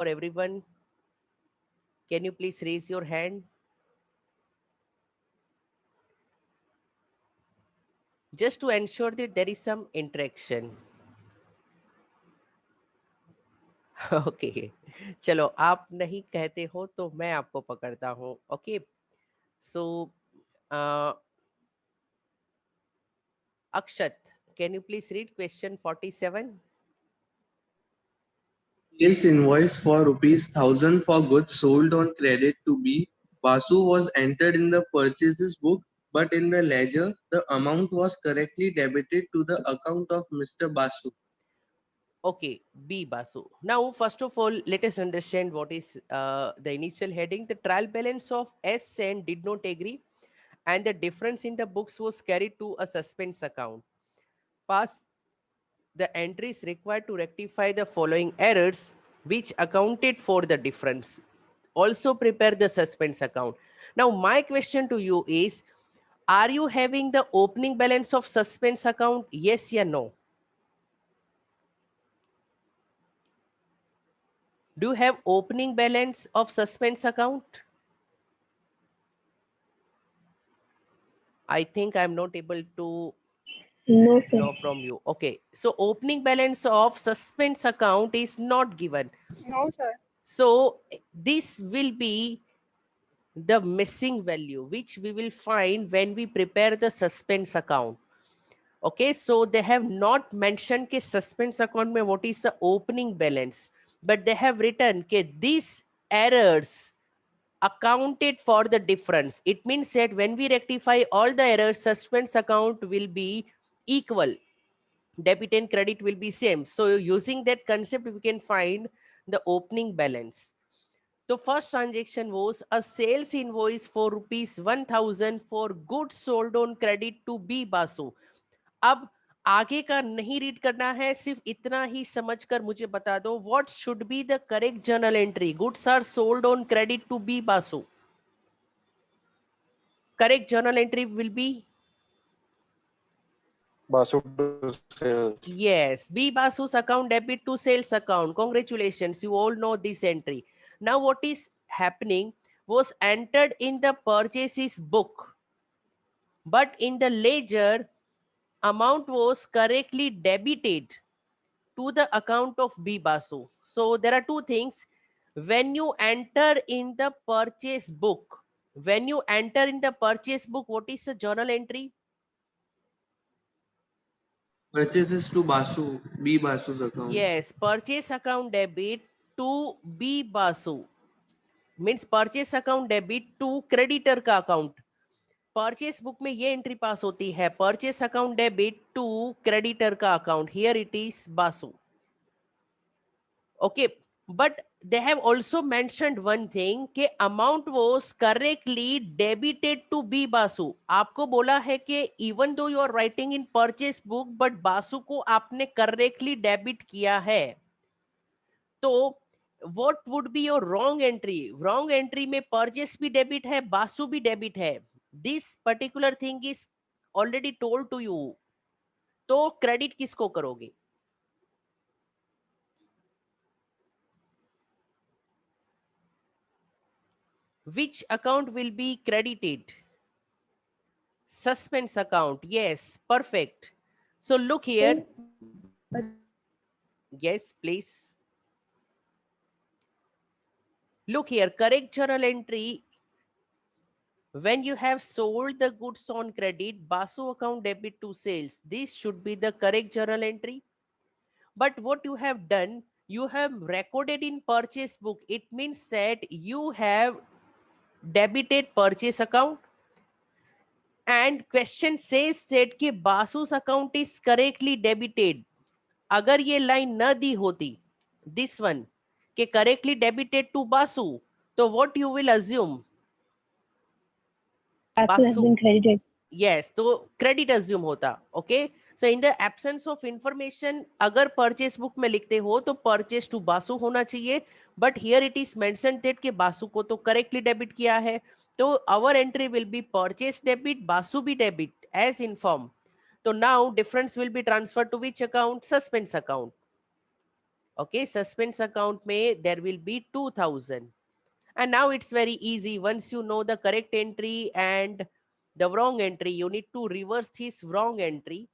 for everyone? Can you please raise your hand? Just to ensure that there is some interaction. Okay चलो आप नहीं कहते हो तो मैं आपको पकड़ता हूँ okay so Akshat can you please read question 47 Sales invoice for rupees 1000 for goods sold on credit to B. Basu was entered in the purchases book, but in the ledger, the amount was correctly debited to the account of Mr. Basu. Okay, B Basu. Now, first of all, let us understand what is the initial heading. The trial balance of S and did not agree, and the difference in the books was carried to a suspense account. Pass the entries required to rectify the following errors, which accounted for the difference. Also, prepare the suspense account. Now, my question to you is: are you having the opening balance of suspense account? Yes or no? Do you have opening balance of suspense account? I think I'm not able to No, sir. know from you. Okay. So opening balance of suspense account is not given. No, sir. So this will be the missing value, which we will find when we prepare the suspense account. Okay. So they have not mentioned ke suspense account mein what is the opening balance, but they have written ke these errors accounted for the difference. It means that when we rectify all the errors, suspense account will be equal. Debit and credit will be same. So using that concept, we can find the opening balance. The first transaction was a sales invoice for rupees 1000 for goods sold on credit to B Basu. अब आगे का नहीं read करना है, सिर्फ इतना ही समझकर मुझे बता दो what should be the correct journal entry. Goods are sold on credit to be Basu. Correct journal entry will be Basu to sales. yes, B Basu's account debit to sales account. Congratulations, you all know this entry. Now what is happening was entered in the purchases book, but in the ledger amount was correctly debited to the account of B Basu. So there are two things. When you enter in the purchase book, what is the journal entry? Purchases to Basu, B Basu's account. Yes, purchase account debit to B Basu means purchase account debit to creditor का account. Purchase book में ये entry pass होती है, purchase account debit to creditor का account. Here it is Basu. Okay, but they have also mentioned one thing कि amount was correctly debited to B Basu. आपको बोला है कि even though you are writing in purchase book but Basu को आपने correctly debit किया है. तो what would be your wrong entry? Wrong entry में purchase भी debit है, बासु भी debit है. This particular thing is already told to you. तो credit किसको करोगे? Which account will be credited? Suspense account. Yes, perfect. So look here. Yes, please. Look here, correct journal entry. When you have sold the goods on credit, Basu account debit to sales. This should be the correct journal entry. But what you have done, you have recorded in purchase book. It means that you have debited purchase account. And question says that कि Basu's account is correctly debited. अगर ये line न दी होती, this one, कि correctly debited to Basu, तो what you will assume? Basu has been credited. Yes, तो credit assume होता. Okay. So in the absence of information, अगर purchase book में लिखते हो तो purchase to Basu होना चाहिए. But here it is mentioned that कि Basu को तो correctly debit किया है. तो our entry will be purchase debit, Basu भी debit as informed. So now difference will be transferred to which account? Suspense account. Okay, suspense account में there will be 2000. And now it's very easy. Once you know the correct entry and the wrong entry, you need to reverse this wrong entry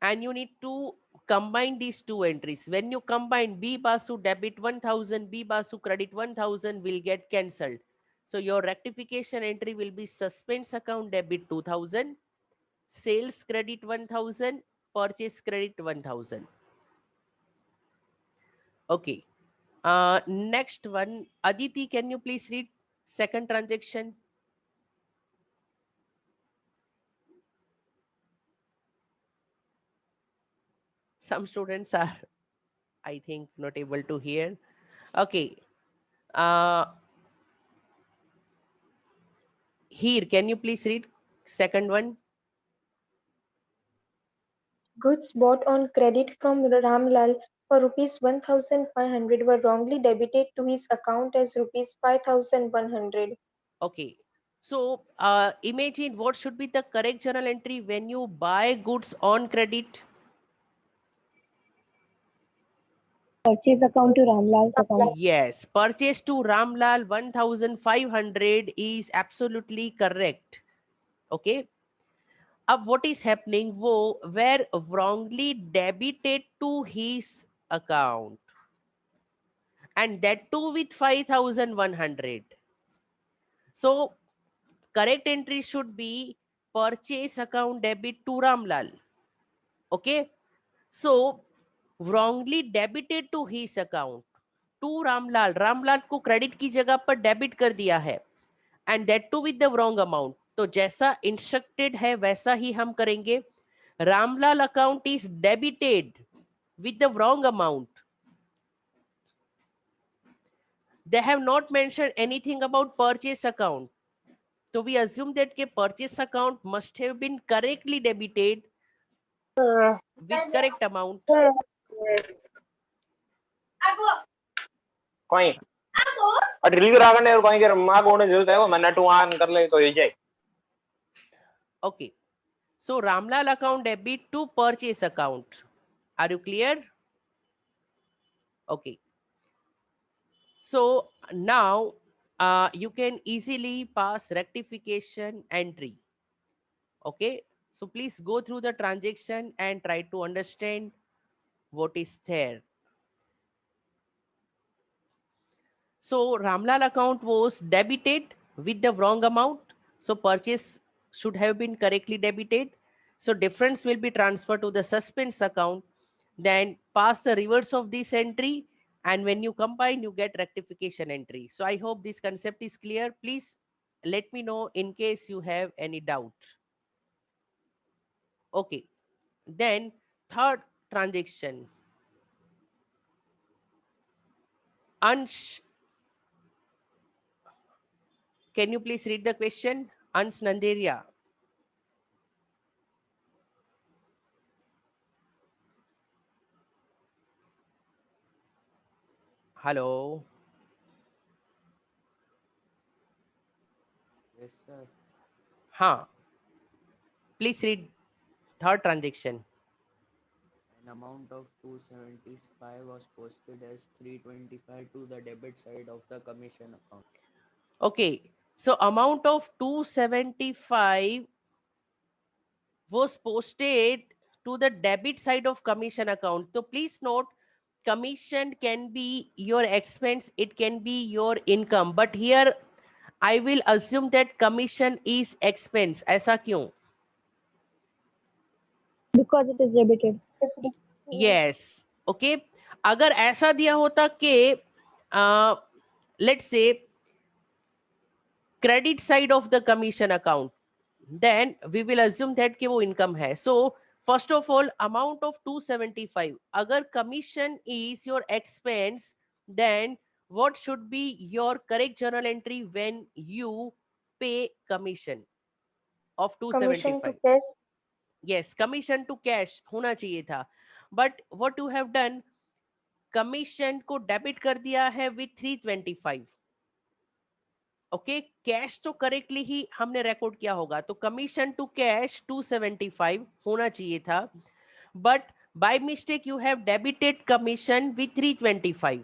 and you need to combine these two entries. When you combine, B Basu debit 1000, B Basu credit 1000 will get cancelled. So your rectification entry will be suspense account debit 2000, sales credit 1000, purchase credit 1000. Okay. Next one, Aditi, can you please read second transaction? Some students are, I think, not able to hear. Okay. Here, can you please read second one? Goods bought on credit from Ramlal for rupees 1,500 were wrongly debited to his account as rupees 5,100. Okay. So imagine what should be the correct journal entry when you buy goods on credit. Purchase account to Ramlal's account. Yes, purchase to Ramlal 1,500 is absolutely correct. Okay. अब what is happening? वो were wrongly debited to his account, and that too with 5,100. So correct entry should be purchase account debit to Ramlal. Okay. So wrongly debited to his account to Ramlal. Ramlal को credit की जगह पर debit कर दिया है and that too with the wrong amount. तो जैसा instructed है वैसा ही हम करेंगे. Ramlal account is debited with the wrong amount. They have not mentioned anything about purchase account. So we assume that the purchase account must have been correctly debited with correct amount. कोई और reel रागने और कोई के मां कोने जरूरत है वो मैंने टू ऑन कर ले तो ये जाए. Okay. So Ramlal account debit to purchase account. Are you clear? Okay. So now you can easily pass rectification entry. Okay. So please go through the transaction and try to understand what is there. So Ramlal account was debited with the wrong amount. So purchase should have been correctly debited. So difference will be transferred to the suspense account. Then pass the reverse of this entry. And when you combine, you get rectification entry. So I hope this concept is clear. Please let me know in case you have any doubt. Okay. Then third transaction. Ansh, can you please read the question? Ansh Nanderia. Hello. Yes, sir. Huh. Please read third transaction. An amount of 275 was posted as 325 to the debit side of the commission account. Okay. So amount of 275 was posted to the debit side of commission account. So please note, commission can be your expense, it can be your income. But here I will assume that commission is expense. ऐसा क्यों? Because it is debited. Yes. Okay. अगर ऐसा दिया होता कि let's say credit side of the commission account, then we will assume that कि वो income है. So first of all, amount of 275. अगर commission is your expense, then what should be your correct journal entry when you pay commission of Commission to 275? cash. Yes, commission to cash होना चाहिए था. But what you have done, commission को debit कर दिया है with 325. Okay, cash तो correctly ही हमने record किया होगा. तो कमीशन टू कैश 275 होना चाहिए था. But By mistake, you have debited commission with 325.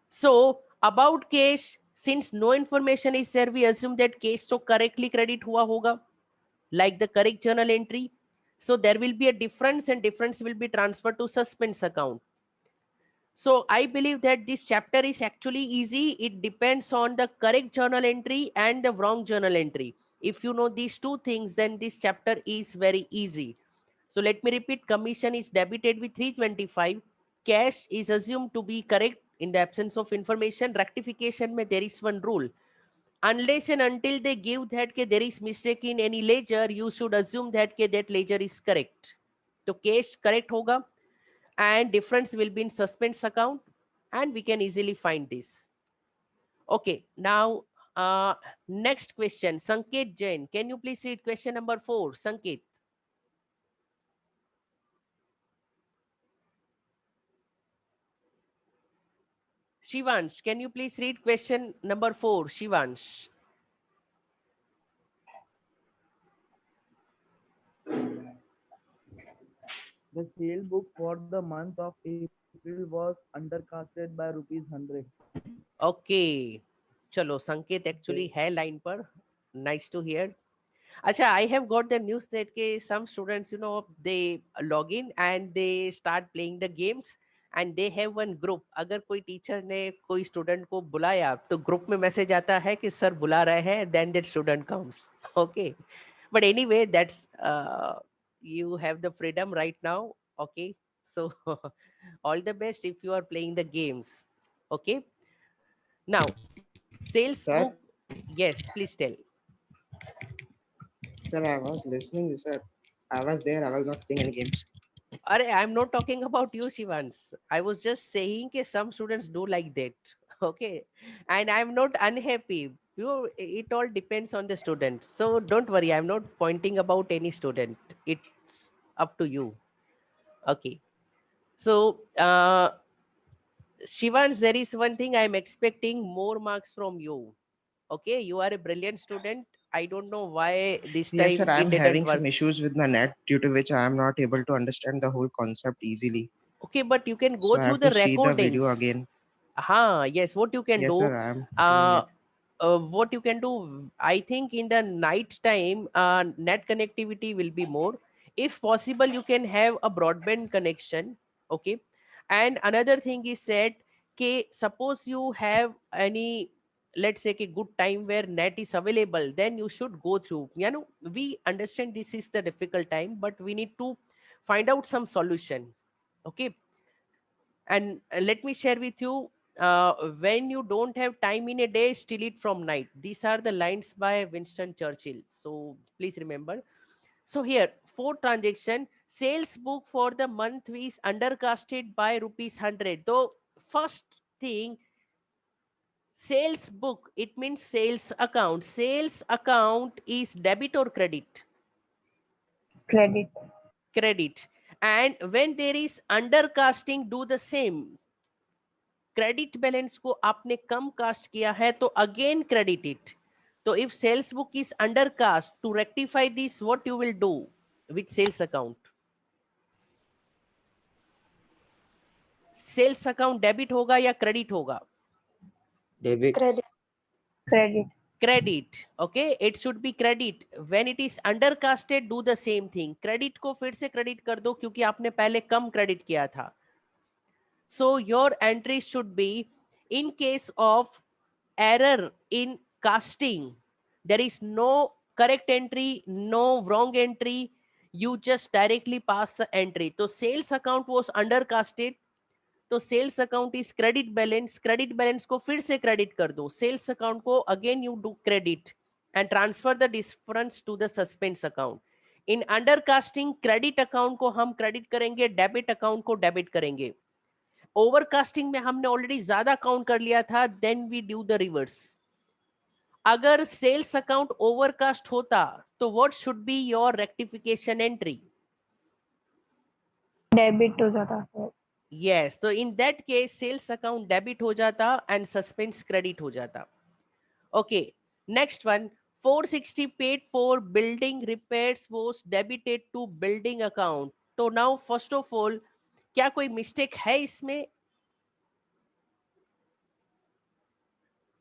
So about case, since no information is there, we assume that case तो correctly credit हुआ होगा, like the correct journal entry. So there will be a difference and difference will be transferred to suspense account. So I believe that this chapter is actually easy. It depends on the correct journal entry and the wrong journal entry. If you know these two things, then this chapter is very easy. So let me repeat, commission is debited with 325. Cash is assumed to be correct in the absence of information. Rectification mein there is one rule. Unless and until they give that there is mistake in any ledger, you should assume that that ledger is correct. So cash correct hoga and difference will be in suspense account and we can easily find this. Okay, now next question, Sanket Jain. Can you please read question number 4, Sanket? Shivansh, can you please read question number 4, Shivansh? The sale book for the month of April was undercasted by ₹100. Okay, chalo, Sanket actually hai line par. Nice to hear. Acha, I have got the news that some students, they log in and they start playing the games and they have one group. अगर कोई teacher ने कोई student को बुलाया तो group में message आता है कि सर बुला रहे हैं, then that student comes. Okay, but anyway, that's you have the freedom right now. Okay, so all the best if you are playing the games. Okay, now sales Sir? book. Yes, please tell. Sir, I was listening, you said. I was there, I was not playing any games. I'm not talking about you, Shivans. I was just saying that some students do like that. Okay. And I'm not unhappy. It all depends on the student. So don't worry. I'm not pointing about any student. It's up to you. Okay. So, Shivans, there is one thing I'm expecting more marks from you. Okay. You are a brilliant student. I don't know why this Yes, sir, time I it am didn't having work. some issues with my net due to which I am not able to understand the whole concept easily. Okay. But you can go So I through have the to see the video recordings. again. Yes, what you can Yes, do, sir, I am doing uh, it. what you can do, I think in the night time, net connectivity will be more. If possible, you can have a broadband connection. Okay. And another thing is said, suppose you have any, let's say, good time where net is available, then you should go through. We understand this is the difficult time, but we need to find out some solution. Okay. And let me share with you, when you don't have time in a day, steal it from night. These are the lines by Winston Churchill. So please remember. So here, for transaction, sales book for the month is undercasted by ₹100. So first thing, sales book, it means sales account. Sales account is debit or credit? Credit. Credit. And when there is undercasting, do the same. Credit balance को आपने कम cast किया है तो again credit it. तो if sales book is under cast, to rectify this what you will do with sales account? Sales account debit होगा या credit होगा? David. Credit. Credit. Credit. Okay, it should be credit. When it is undercasted, do the same thing. Credit को फिर से credit कर दो क्योंकि आपने पहले कम क्रेडिट किया था. So your entry should be, in case of error in casting, there is no correct entry, no wrong entry, you just directly pass the entry. So sales account was undercasted, तो sales account is credit balance. Credit balance को फिर से credit कर दो. Sales account को again you do credit and transfer the difference to the suspense account. In undercasting, credit account को हम credit करेंगे, डेबिट अकाउंट को डेबिट करेंगे. ओवरकास्टिंग में हमने ऑलरेडी ज्यादा काउंट कर लिया था, then we do the reverse. अगर सेल्स अकाउंट ओवरकास्ट होता तो what should be your rectification entry? Debit हो जाता है. यस, तो in that case sales account debit हो जाता एंड सस्पेंस क्रेडिट हो जाता. Okay, next one, 460 paid for building repairs was debited to building account. तो नाउ फर्स्ट ऑफ ऑल क्या कोई मिस्टेक है इसमें?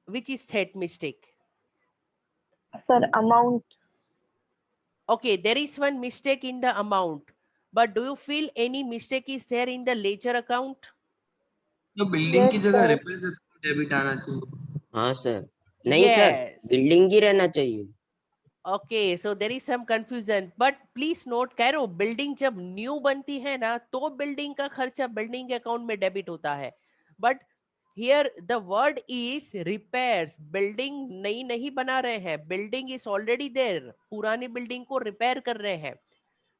Which is that mistake? Sir, amount. Okay, there is one mistake in the amount, but do you feel any mistake is there in the ledger account? तो building की Yes, जगह sir. Repair debit आना चाहिए. हाँ sir, नहीं sir, Yes. Building ही रहना चाहिए. Okay, so there is some confusion, but please note, कैरो बिल्डिंग जब न्यू बनती है ना तो बिल्डिंग का खर्चा बिल्डिंग के अकाउंट में डेबिट होता है, but here the word is repairs. Building नई नहीं बना रहे हैं, बिल्डिंग इज ऑलरेडी देयर, पुरानी बिल्डिंग को रिपेयर कर रहे हैं.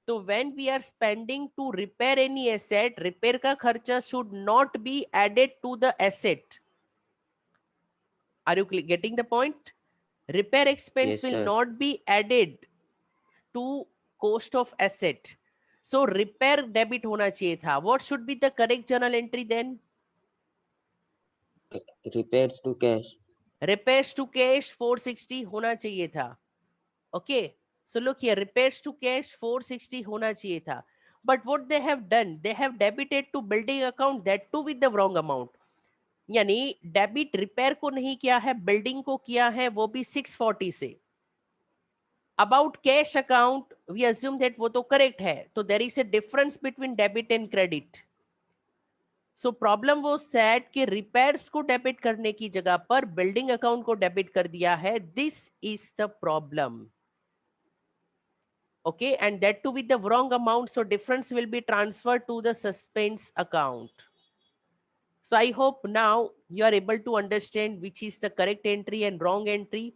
तो when we are spending to repair any asset, repair का खर्चा should not be added to the asset. Are you getting the point? Repair expense Yes, will sir. not be added to cost of asset. So repair debit होना चाहिए था. What should be the correct journal entry then? Repairs to cash. Repairs to cash 460 होना चाहिए था. Okay. So look here, repairs to cash 460 होना चाहिए था. But what they have done, they have debited to building account, that too with the wrong amount. यानी debit repair को नहीं किया है, बिल्डिंग को किया है, वो भी 640 से. About cash account we assume that वो तो करेक्ट है, तो there is a difference between debit and credit. So problem वो सेट कि रिपेयर्स को डेबिट करने की जगह पर बिल्डिंग अकाउंट को डेबिट कर दिया है. This is the problem. Okay, and that too with the wrong amount, so difference will be transferred to the suspense account. So I hope now you are able to understand which is the correct entry and wrong entry,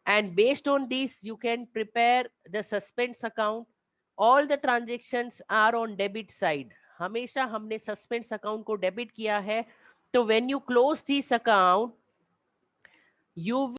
and based on this you can prepare the suspense account. All the transactions are on debit side. हमेशा हमने suspense account को debit किया है, तो when you close this account you